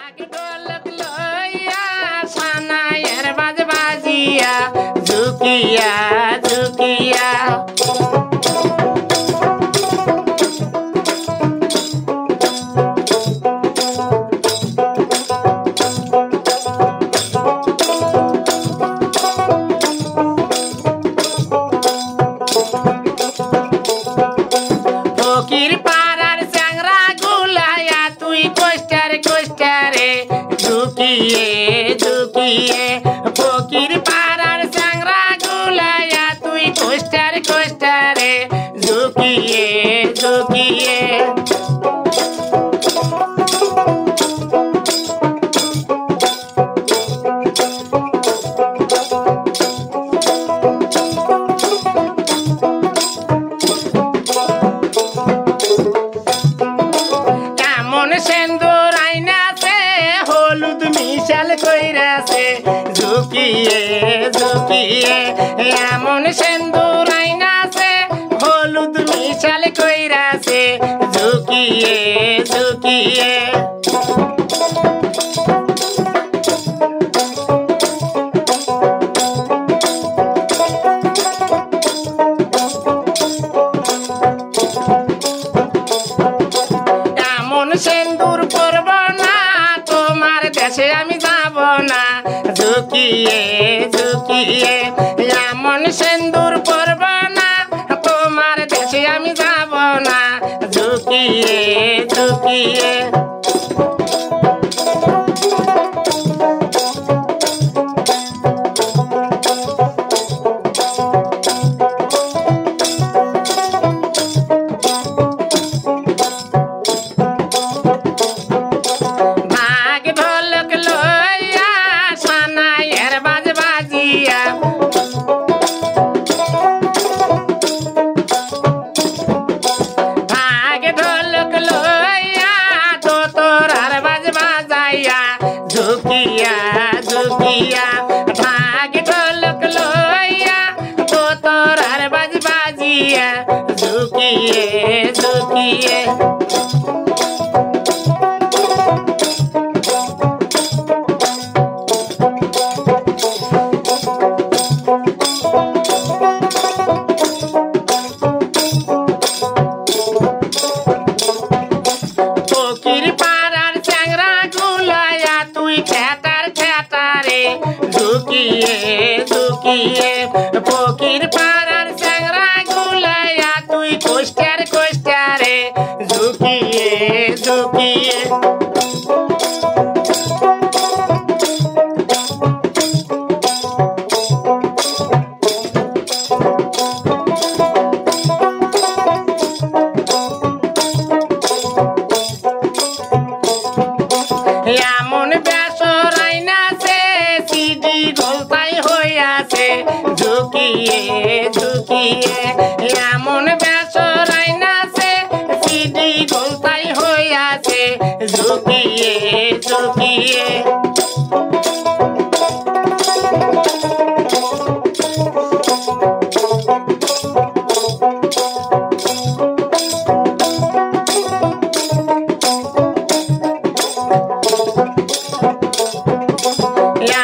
ঢাক ঢোলক লইয়া সানাইয়ের বাজ বাজিয়া ঝুঁকিয়া ঝুঁকিয়া ফকির পাড়ার চ্যাংরা গুলাইয়া তুই কোষ্টারে কোষ্টারে ঝুঁকিয়ে ঝুঁকিয়ে ফকির পাড়ার চ্যাংরা গুলাইয়া তুই কোষ্টারে কোষ্টারে ঝুঁকিয়ে ঝুঁকিয়ে সেন্দুর আইনাছে হলুদ মিশাল কইরাছে ঝুঁকিয়ে ঝুঁকিয়ে এমন সেন্দুর আইনাছে হলুদ মিশাল কইরাছে ঝুঁকিয়ে ঝুঁকিয়ে সেন্দুর পরব না তোমার দেশে আমি যাব না ঝুঁকিয়ে ঝুঁকিয়ে এমন সেন্দুর পরব না তোমার দেশে আমি যাব না ঝুঁকিয়ে ঝুঁকিয়ে ঝুঁকিয়া ঝুঁকিয়া ঢাক ঢোলক লইয়া তো তোর আর বাজ বাজিয়া ঝুঁকিয়ে ঝুঁকিয়ে ফকির পাড়ার চ্যাংরা গুলাইয়া তুই ঠেটার ঠেটারে ঝুঁকিয়ে ঝুঁকিয়ে ফকির পাড়ার চ্যাংরা গুলাইয়া তুই কোষ্টার কোষ্টারে ঝুঁকিয়ে ঝুঁকিয়ে এমন বেসর আইনাছে সিডি গলতাই হইয়াছে ঝুঁকিয়ে ঝুঁকিয়ে এমন বেসর আইনাছে সিডি গলতাই হইয়াছে ঝুঁকিয়ে ঝুঁকিয়ে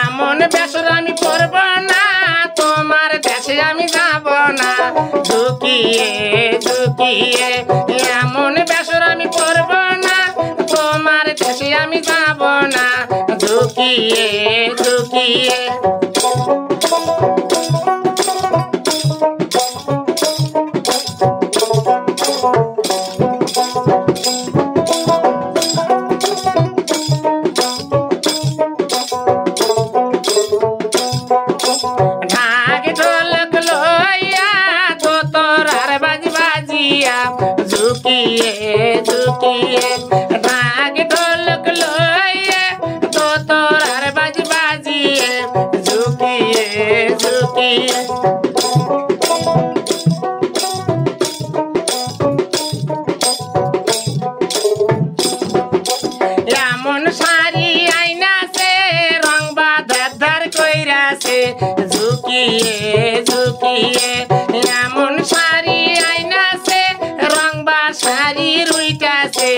এমন বেসর আমি পরব না তোমার দেশে আমি যাব না ঝুঁকিয়ে ঝুঁকিয়ে এমন বেসর আমি পরব না তোমার দেশে আমি যাব না ঝুঁকিয়ে ঝুঁকিয়ে ঢাক ঢোলক লইয়া তো তোর আর বাজ বাজিয়া ঝুঁকিয়ে ঝুঁকিয়ে ঢাক ঢোলক লইয়া তো তোর আর বাজ বাজিয়ে ঝুঁকিয়ে ঝুঁকিয়ে এমন শাড়ি আইনাছে রং বাঁধার কইরাছে ঝুঁকিয়ে ঝুঁকিয়ে এমন শাড়ি আইনাছে রং বা শাড়ি রুইটাছে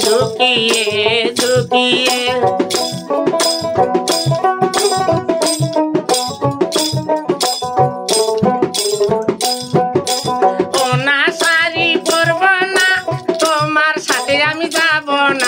ঝুঁকিয়ে ঝুঁকিয়ে যাব